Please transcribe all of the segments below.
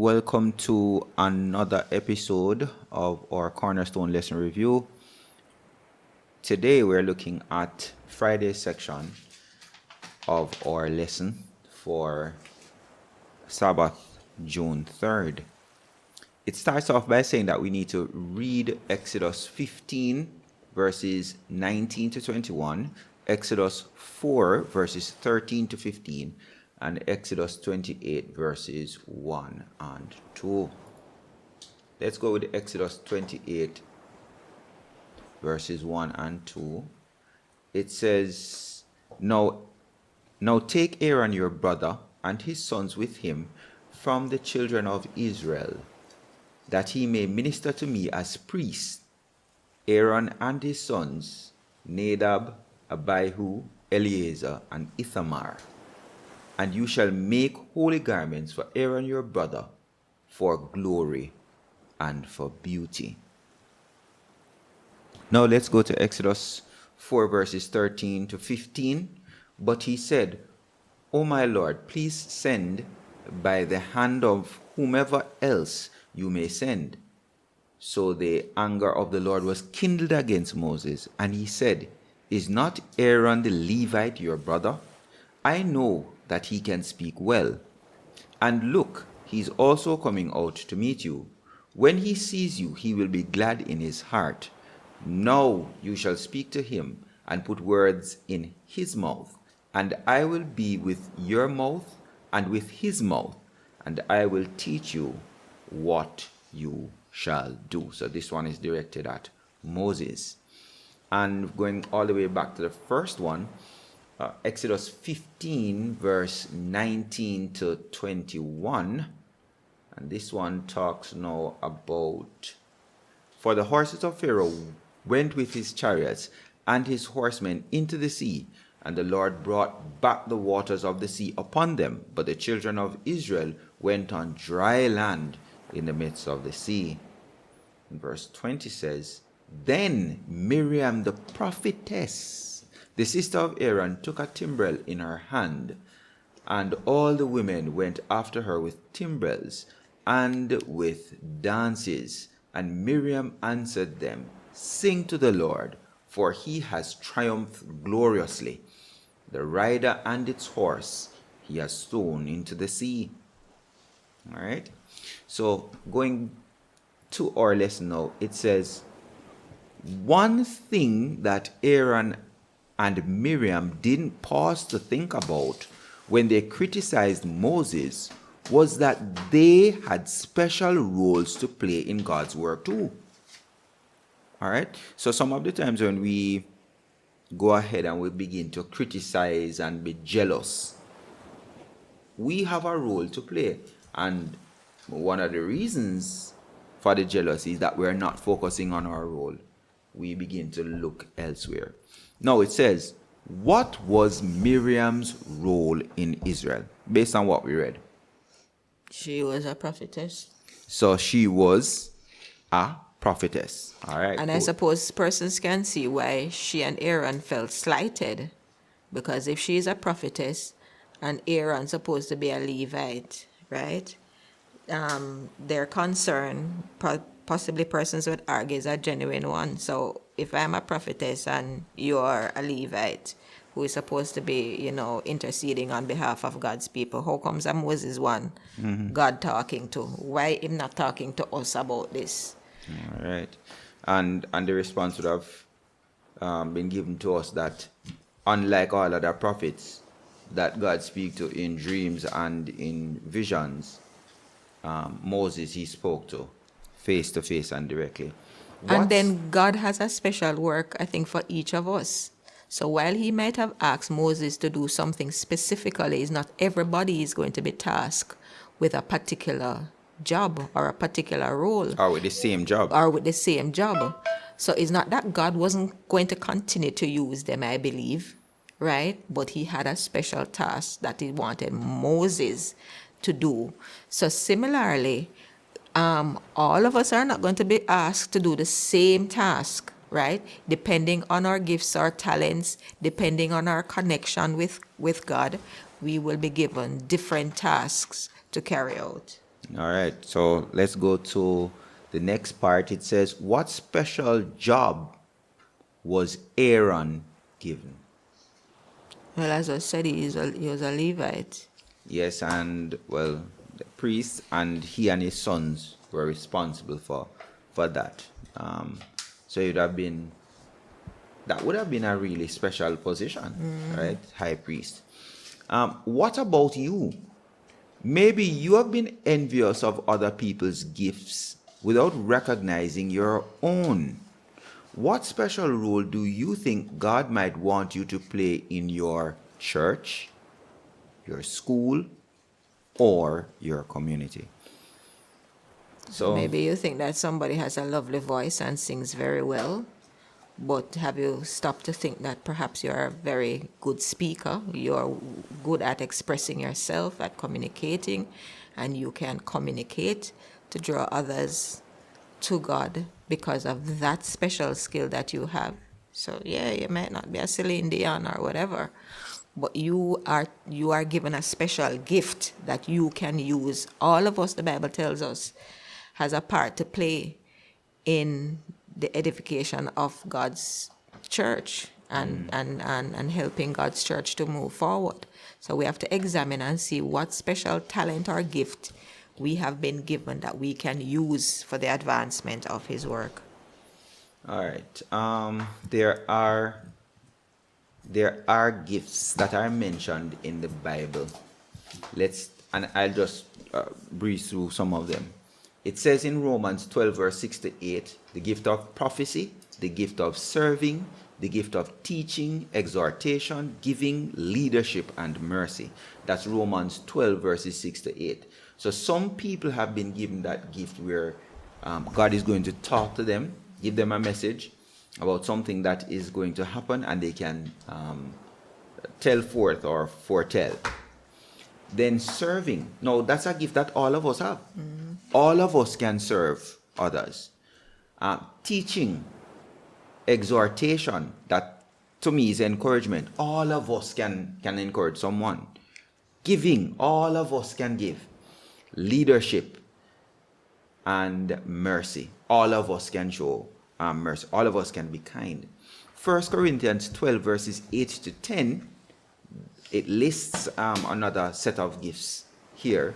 welcome to another episode of our Cornerstone lesson review. Today we're looking at Friday's section of our lesson for Sabbath, June 3rd. It starts off by saying that we need to read Exodus 15 verses 19 to 21, Exodus 4 verses 13 to 15, and Exodus 28 verses 1 and 2. Let's go with Exodus 28 verses 1 and 2. It says, Now take Aaron your brother and his sons with him from the children of Israel, that he may minister to me as priests, Aaron and his sons, Nadab, Abihu, Eleazar, and Ithamar. And you shall make holy garments for Aaron your brother, for glory and for beauty. Now let's go to Exodus 4 verses 13 to 15. But he said, O my Lord, please send by the hand of whomever else you may send. So the anger of the Lord was kindled against Moses, and he said, Is not Aaron the Levite your brother? I know that he can speak well. And look, he is also coming out to meet you. When he sees you, he will be glad in his heart. Now you shall speak to him and put words in his mouth, and I will be with your mouth and with his mouth, and I will teach you what you shall do. So this one is directed at Moses. And going all the way back to the first one, Exodus 15 verse 19 to 21, and this one talks now about, For the horses of Pharaoh went with his chariots and his horsemen into the sea, and the Lord brought back the waters of the sea upon them, but the children of Israel went on dry land in the midst of the sea. And verse 20 says, Then Miriam the prophetess, the sister of Aaron, took a timbrel in her hand, and all the women went after her with timbrels and with dances. And Miriam answered them, Sing to the Lord, for he has triumphed gloriously. The rider and its horse he has thrown into the sea. All right. So going to our lesson now, it says, one thing that Aaron and Miriam didn't pause to think about when they criticized Moses was that they had special roles to play in God's work too. All right. So some of the times when we go ahead and we begin to criticize and be jealous, we have a role to play. And one of the reasons for the jealousy is that we're not focusing on our role. We begin to look elsewhere. Now it says, what was Miriam's role in Israel? Based on what we read. She was a prophetess. So she was a prophetess. All right. And cool. I suppose persons can see why she and Aaron felt slighted. Because if she is a prophetess and Aaron's supposed to be a Levite, right? Their concern, possibly persons would argue, is a genuine one. So if I'm a prophetess and you're a Levite who is supposed to be, interceding on behalf of God's people, how comes a Moses one God talking to? Why him not talking to us about this? All right. And the response would have been given to us that unlike all other prophets that God speaks to in dreams and in visions, Moses he spoke to face and directly. And then God has a special work, I think, for each of us. So while he might have asked Moses to do something specifically, it's not everybody is going to be tasked with a particular job or a particular role. Or with the same job. So it's not that God wasn't going to continue to use them, I believe, right? But he had a special task that he wanted Moses to do. So similarly, all of us are not going to be asked to do the same task, right? Depending on our gifts, our talents, depending on our connection with God, we will be given different tasks to carry out. All right, so let's go to the next part. It says, what special job was Aaron given? Well, as I said, he was a Levite. Yes, and well, the priest and he and his sons were responsible for that. So it would have been, that would have been a really special position, right? High priest. What about you? Maybe you have been envious of other people's gifts without recognizing your own. What special role do you think God might want you to play in your church, your school, or your community? So So, maybe you think that somebody has a lovely voice and sings very well, but have you stopped to think that perhaps you're a very good speaker, you're good at expressing yourself, at communicating, and you can communicate to draw others to God because of that special skill that you have? So yeah, you might not be a Celine Dion or whatever, but you are given a special gift that you can use. All of us, the Bible tells us, has a part to play in the edification of God's church and helping God's church to move forward. So we have to examine and see what special talent or gift we have been given that we can use for the advancement of His work. all right. There are gifts that are mentioned in the Bible. And I'll just breeze through some of them. It says in Romans 12, verse 6 to 8, the gift of prophecy, the gift of serving, the gift of teaching, exhortation, giving, leadership, and mercy. That's Romans 12, verses 6 to 8. So some people have been given that gift where God is going to talk to them, give them a message about something that is going to happen, and they can tell forth or foretell. Then serving. No, that's a gift that all of us have. All of us can serve others. Teaching, exhortation, that to me is encouragement. All of us can encourage someone. Giving, all of us can give. Leadership and mercy. All of us can show mercy. All of us can be kind. 1 Corinthians 12, verses 8 to 10, it lists another set of gifts here.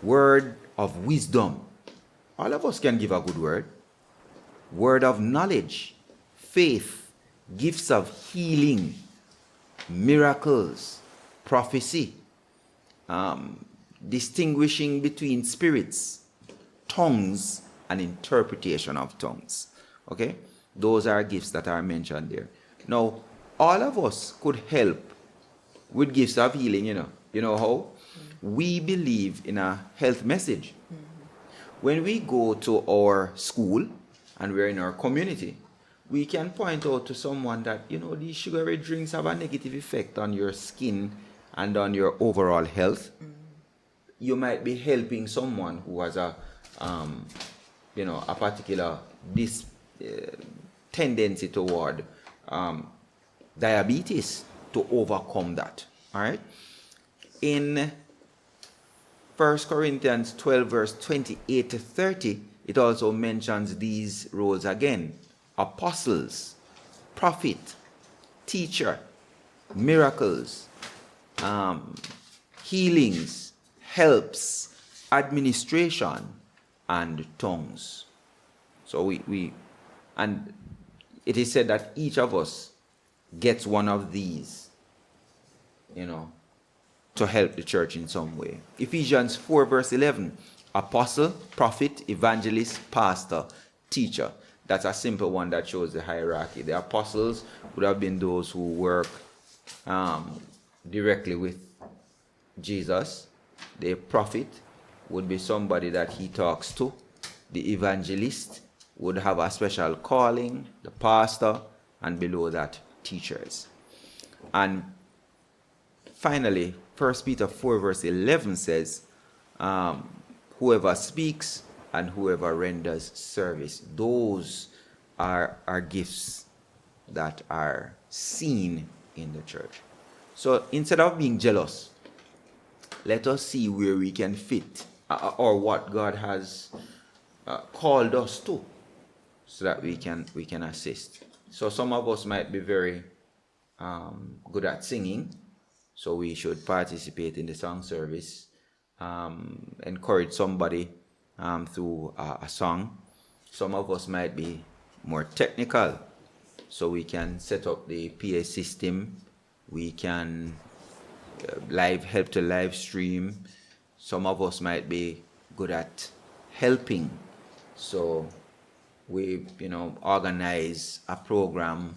Word of wisdom. All of us can give a good word. Word of knowledge, faith, gifts of healing, miracles, prophecy, distinguishing between spirits, tongues, and interpretation of tongues. Okay? Those are gifts that are mentioned there. Now, all of us could help with gifts of healing, You know how? We believe in a health message. When we go to our school and we're in our community, we can point out to someone that, these sugary drinks have a negative effect on your skin and on your overall health. You might be helping someone who has a particular tendency toward diabetes to overcome that. All right? In 1 Corinthians 12, verse 28 to 30, it also mentions these roles again. Apostles, prophet, teacher, miracles, healings, helps, administration, and tongues. So and it is said that each of us gets one of these, to help the church in some way. Ephesians 4, verse 11, apostle, prophet, evangelist, pastor, teacher. That's a simple one that shows the hierarchy. The apostles would have been those who work directly with Jesus. The prophet would be somebody that he talks to. The evangelist would have a special calling, the pastor, and below that, teachers. And finally, 1 Peter 4, verse 11 says, whoever speaks and whoever renders service. Those are gifts that are seen in the church. So instead of being jealous, let us see where we can fit or what God has called us to, so that we can assist. So some of us might be very good at singing, so we should participate in the song service, encourage somebody through a song. Some of us might be more technical, so we can set up the PA system. We can help to live stream. Some of us might be good at helping, so we organize a program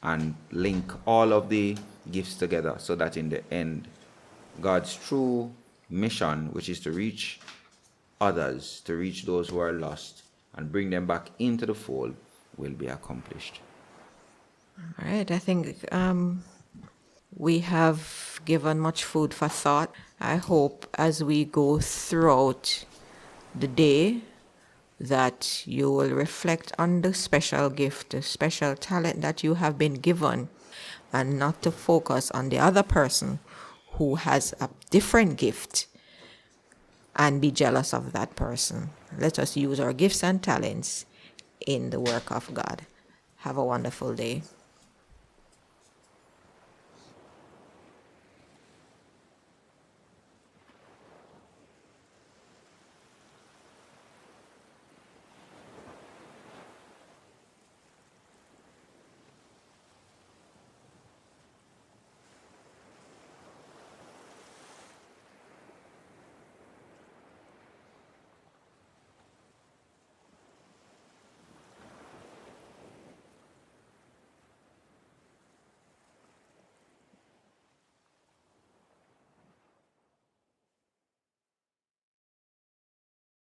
and link all of the gifts together, so that in the end, God's true mission, which is to reach others, to reach those who are lost and bring them back into the fold, will be accomplished. All right, I think we have given much food for thought. I hope as we go throughout the day that you will reflect on the special gift, the special talent that you have been given, and not to focus on the other person who has a different gift and be jealous of that person. Let us use our gifts and talents in the work of God. Have a wonderful day.